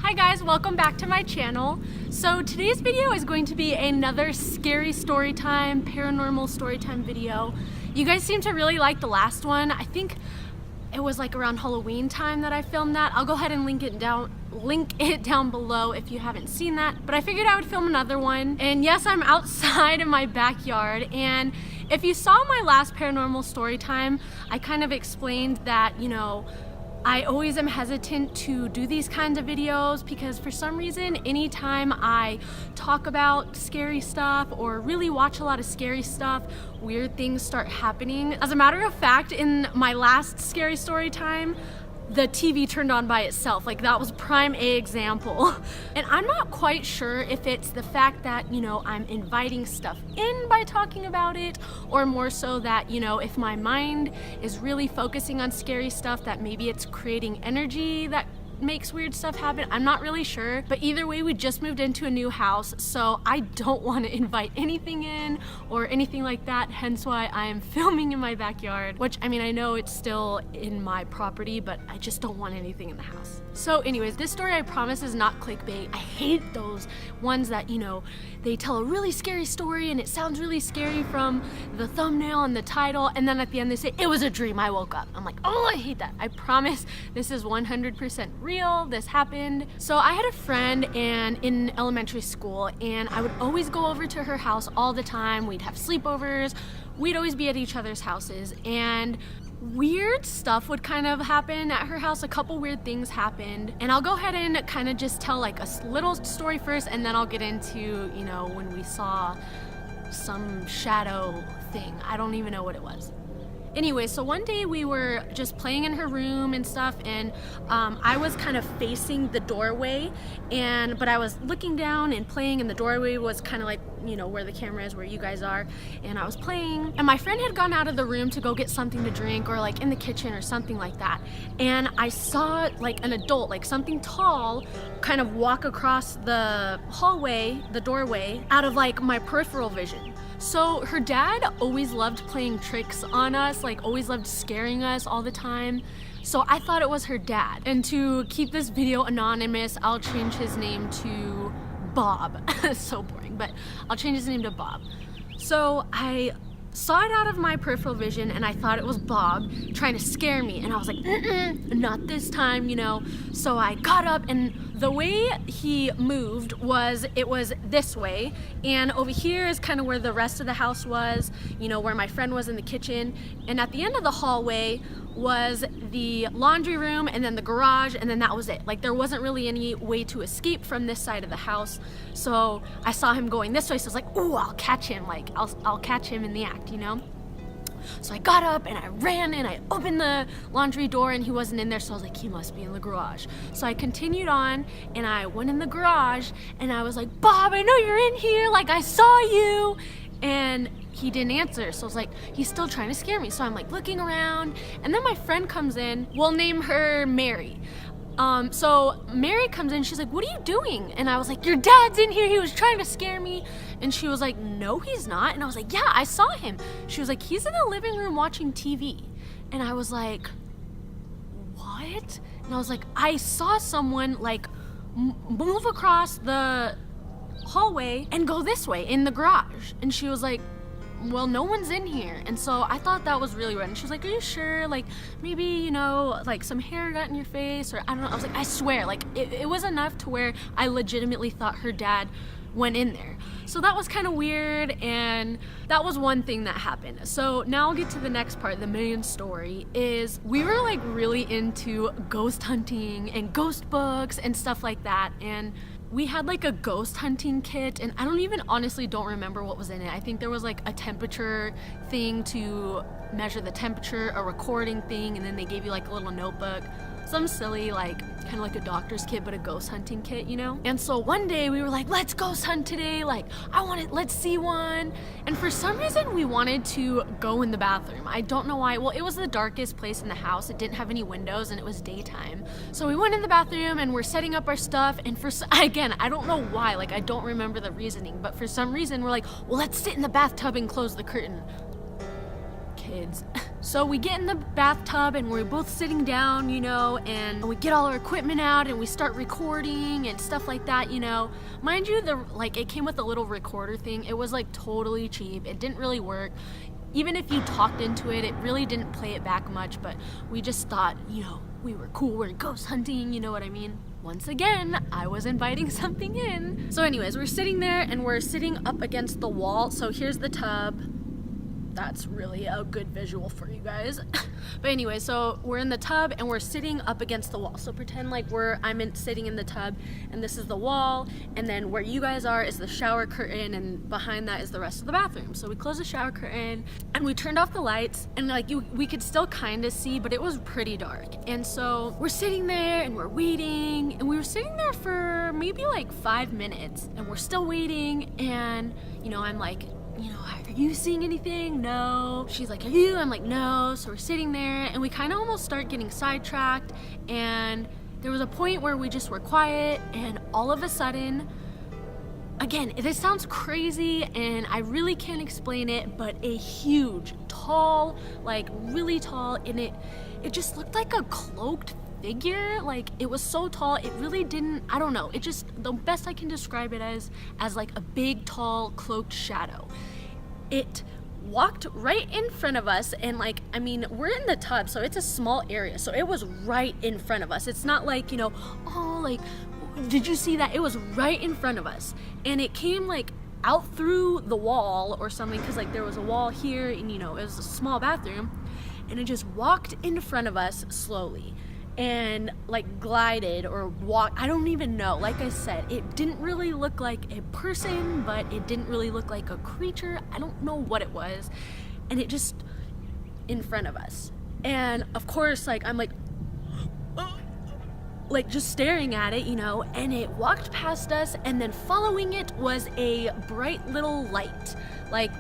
Hi guys, welcome back to my channel. So today's video is going to be another scary story time, paranormal story time video. You guys seem to really like the last one. I think it was like around Halloween time that I filmed that. I'll go ahead and link it down below if you haven't seen that. But I figured I would film another one. And yes, I'm outside in my backyard. And if you saw my last paranormal story time, I kind of explained that, you know, I always am hesitant to do these kinds of videos because for some reason, anytime I talk about scary stuff or really watch a lot of scary stuff, weird things start happening. As a matter of fact, in my last scary story time, the TV turned on by itself. Like, that was prime A example. And I'm not quite sure if it's the fact that, you know, I'm inviting stuff in by talking about it, or more so that, you know, if my mind is really focusing on scary stuff, that maybe it's creating energy that makes weird stuff happen. I'm not really sure, but either way, we just moved into a new house, so I don't want to invite anything in or anything like that, hence why I am filming in my backyard, which, I mean, I know it's still in my property, but I just don't want anything in the house. So anyways, this story, I promise, is not clickbait. I hate those ones that, you know, they tell a really scary story and it sounds really scary from the thumbnail and the title, and then at the end they say, "It was a dream, I woke up." I'm like, oh, I hate that. I promise this is 100% real. This happened. So I had a friend in elementary school, and I would always go over to her house all the time. We'd have sleepovers. We'd always be at each other's houses, and weird stuff would kind of happen at her house. A couple weird things happened, and I'll go ahead and kind of just tell like a little story first, and then I'll get into, you know, when we saw some shadow thing. I don't even know what it was. Anyway, so one day we were just playing in her room and stuff, and I was kind of facing the doorway, but I was looking down and playing, and the doorway was kind of like, you know, where the camera is, where you guys are, and I was playing, and my friend had gone out of the room to go get something to drink, or like in the kitchen or something like that, and I saw like an adult, like something tall, kind of walk across the hallway, the doorway, out of like my peripheral vision. So her dad always loved playing tricks on us, like always loved scaring us all the time. So I thought it was her dad. And to keep this video anonymous, I'll change his name to Bob. So boring, but I'll change his name to Bob. So I saw it out of my peripheral vision, and I thought it was Bob trying to scare me, and I was like, not this time, you know. So I got up, and the way he moved was, it was this way, and over here is kind of where the rest of the house was, you know, where my friend was in the kitchen, and at the end of the hallway was the laundry room, and then the garage, and then that was it. Like, there wasn't really any way to escape from this side of the house. So I saw him going this way, so I was like, ooh, I'll catch him, like I'll catch him in the act, you know. So I got up and I ran and I opened the laundry door, and he wasn't in there, so I was like, he must be in the garage. So I continued on and I went in the garage, and I was like, Bob, I know you're in here, like I saw you. And he didn't answer, so I was like, he's still trying to scare me. So I'm like looking around, and then my friend comes in. We'll name her Mary. So Mary comes in, she's like, what are you doing? And I was like, your dad's in here, he was trying to scare me. And she was like, no, he's not. And I was like, yeah, I saw him. She was like, he's in the living room watching TV. And I was like, what? And I was like, I saw someone like move across the hallway and go this way in the garage. And she was like, well, no one's in here. And so I thought that was really weird. And she was like, are you sure? Like, maybe, you know, like some hair got in your face, or I don't know. I was like, I swear, like it was enough to where I legitimately thought her dad went in there. So that was kind of weird, and that was one thing that happened. So now I'll get to the next part. The main story is we were like really into ghost hunting and ghost books and stuff like that, and we had like a ghost hunting kit, and I honestly don't remember what was in it. I think there was like a temperature thing to measure the temperature, a recording thing, and then they gave you like a little notebook. Some silly, like, kind of like a doctor's kit, but a ghost hunting kit, you know? And so one day we were like, let's ghost hunt today. Like, let's see one. And for some reason we wanted to go in the bathroom. I don't know why. Well, it was the darkest place in the house. It didn't have any windows, and it was daytime. So we went in the bathroom, and we're setting up our stuff. And again, I don't know why. Like, I don't remember the reasoning, but for some reason we're like, well, let's sit in the bathtub and close the curtain. Kids. So we get in the bathtub and we're both sitting down, you know, and we get all our equipment out and we start recording and stuff like that, you know. Mind you, it came with a little recorder thing. It was like totally cheap. It didn't really work. Even if you talked into it, it really didn't play it back much, but we just thought, you know, we were cool, we're ghost hunting, you know what I mean? Once again, I was inviting something in. So anyways, we're sitting there and we're sitting up against the wall. So here's the tub. That's really a good visual for you guys. But anyway, so we're in the tub and we're sitting up against the wall. So pretend like I'm sitting in the tub and this is the wall, and then where you guys are is the shower curtain, and behind that is the rest of the bathroom. So we closed the shower curtain and we turned off the lights, and we could still kind of see, but it was pretty dark. And so we're sitting there and we're waiting, and we were sitting there for maybe like 5 minutes and we're still waiting, and you know, I'm like, you know, are you seeing anything? No. She's like, are you? I'm like, no. So we're sitting there and we kind of almost start getting sidetracked, and there was a point where we just were quiet, and all of a sudden, again, this sounds crazy and I really can't explain it, but a huge, tall, like really tall, and it just looked like a cloaked figure. Like, it was so tall, it really didn't, I don't know, it just, the best I can describe it as like a big, tall, cloaked shadow. It walked right in front of us, and like, I mean, we're in the tub, so it's a small area, so it was right in front of us. It's not like, you know, oh, like, did you see that? It was right in front of us, and it came like out through the wall or something, because like there was a wall here, and you know, it was a small bathroom, and it just walked in front of us slowly and like glided or walked. I don't even know. Like I said, it didn't really look like a person, but it didn't really look like a creature. I don't know what it was. And it just in front of us. And of course, like, I'm like just staring at it, you know, and it walked past us, and then following it was a bright little light. Like,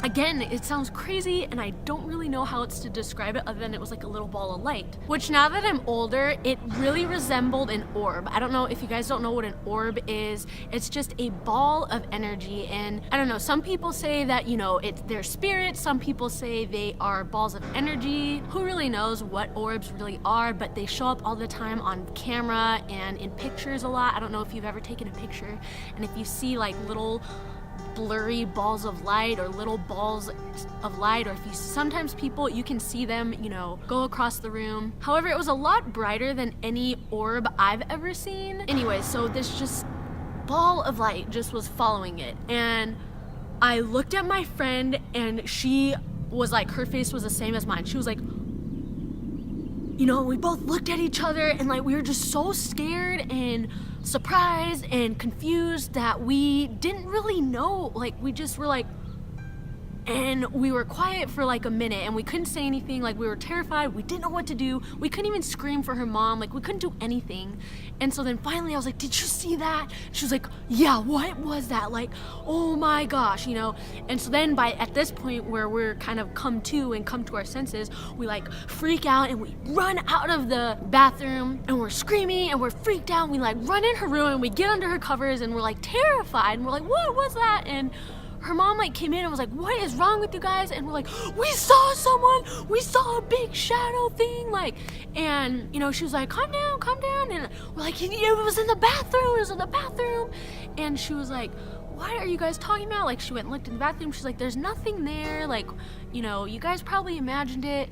again, it sounds crazy and I don't really know how it's to describe it other than it was like a little ball of light, which now that I'm older, it really resembled an orb. I don't know if you guys don't know what an orb is. It's just a ball of energy, and I don't know, some people say that, you know, they're spirits, some people say they are balls of energy. Who really knows what orbs really are, but they show up all the time on camera and in pictures a lot. I don't know if you've ever taken a picture, and if you see like little blurry balls of light or little balls of light, or if you sometimes you can see them, you know, go across the room. However, it was a lot brighter than any orb I've ever seen. Anyway, so this just ball of light just was following it, and I looked at my friend and she was like, her face was the same as mine. She was like, you know, we both looked at each other and like we were just so scared and surprised and confused that we didn't really know. Like, we just were like, and we were quiet for like a minute and we couldn't say anything. Like, we were terrified, we didn't know what to do, we couldn't even scream for her mom, like we couldn't do anything. And so then finally I was like, did you see that? She was like, yeah, what was that? Like, oh my gosh, you know. And so then at this point where we're kind of come to our senses, we like freak out and we run out of the bathroom and we're screaming and we're freaked out. We like run in her room and we get under her covers and we're like terrified and we're like, what was that? And her mom like came in and was like, what is wrong with you guys? And we're like, we saw someone, we saw a big shadow thing, like, and you know, she was like, calm down, and we're like, it was in the bathroom, and she was like, what are you guys talking about? Like, she went and looked in the bathroom, she's like, there's nothing there, like, you know, you guys probably imagined it.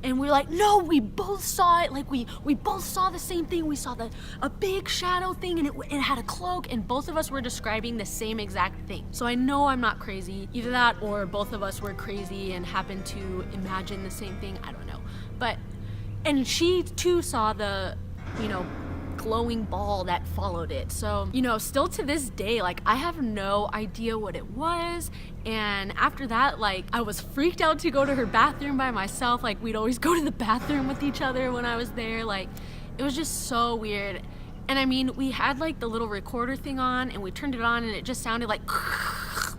And we're like, no, we both saw it. Like, we both saw the same thing. We saw a big shadow thing, and it had a cloak, and both of us were describing the same exact thing. So I know I'm not crazy. Either that or both of us were crazy and happened to imagine the same thing. I don't know. But, and she too saw the, you know, glowing ball that followed it. So, you know, still to this day, like, I have no idea what it was. And after that, like, I was freaked out to go to her bathroom by myself. Like, we'd always go to the bathroom with each other when I was there. Like, it was just so weird. And I mean, we had like the little recorder thing on and we turned it on and it just sounded like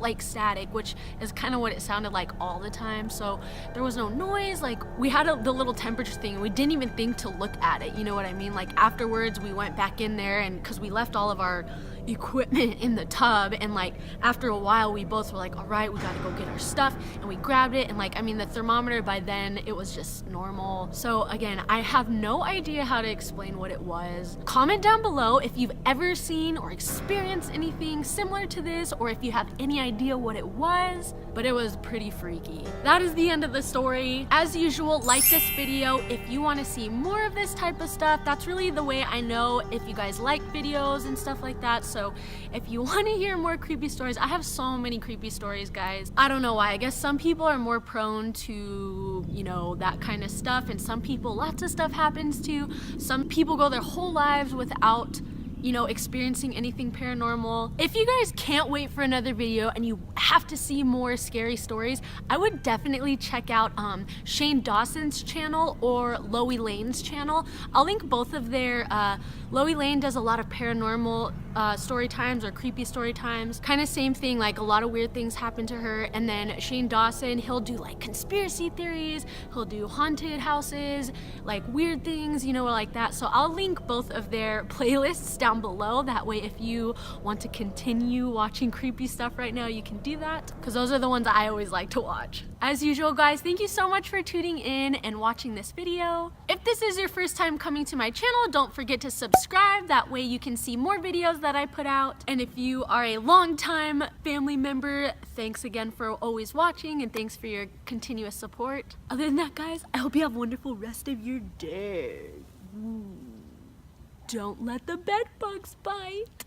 like static, which is kind of what it sounded like all the time. So there was no noise. Like we had the little temperature thing and we didn't even think to look at it, you know what I mean? Like afterwards we went back in there, and because we left all of our equipment in the tub, and like after a while we both were like, all right, we gotta go get our stuff, and we grabbed it, and like, I mean, the thermometer by then, it was just normal. So again, I have no idea how to explain what it was. Comment down below if you've ever seen or experienced anything similar to this, or if you have any idea what it was, but it was pretty freaky. That is the end of the story. As usual, like this video if you want to see more of this type of stuff. That's really the way I know if you guys like videos and stuff like that. So if you want to hear more creepy stories, I have so many creepy stories, guys. I don't know why. I guess some people are more prone to, you know, that kind of stuff, and some people lots of stuff happens to. Some people go their whole lives without, you know, experiencing anything paranormal. If you guys can't wait for another video and you have to see more scary stories, I would definitely check out Shane Dawson's channel or Loey Lane's channel. I'll link both of their, Loey Lane does a lot of paranormal story times or creepy story times. Kind of same thing, like a lot of weird things happen to her. And then Shane Dawson, he'll do like conspiracy theories, he'll do haunted houses, like weird things, you know, like that. So I'll link both of their playlists down below. That way if you want to continue watching creepy stuff right now, you can do that, because those are the ones I always like to watch. As usual, guys, thank you so much for tuning in and watching this video. If this is your first time coming to my channel, don't forget to subscribe. That way you can see more videos that I put out. And if you are a long-time family member, thanks again for always watching, and thanks for your continuous support. Other than that, guys, I hope you have a wonderful rest of your day. Don't let the bed bugs bite.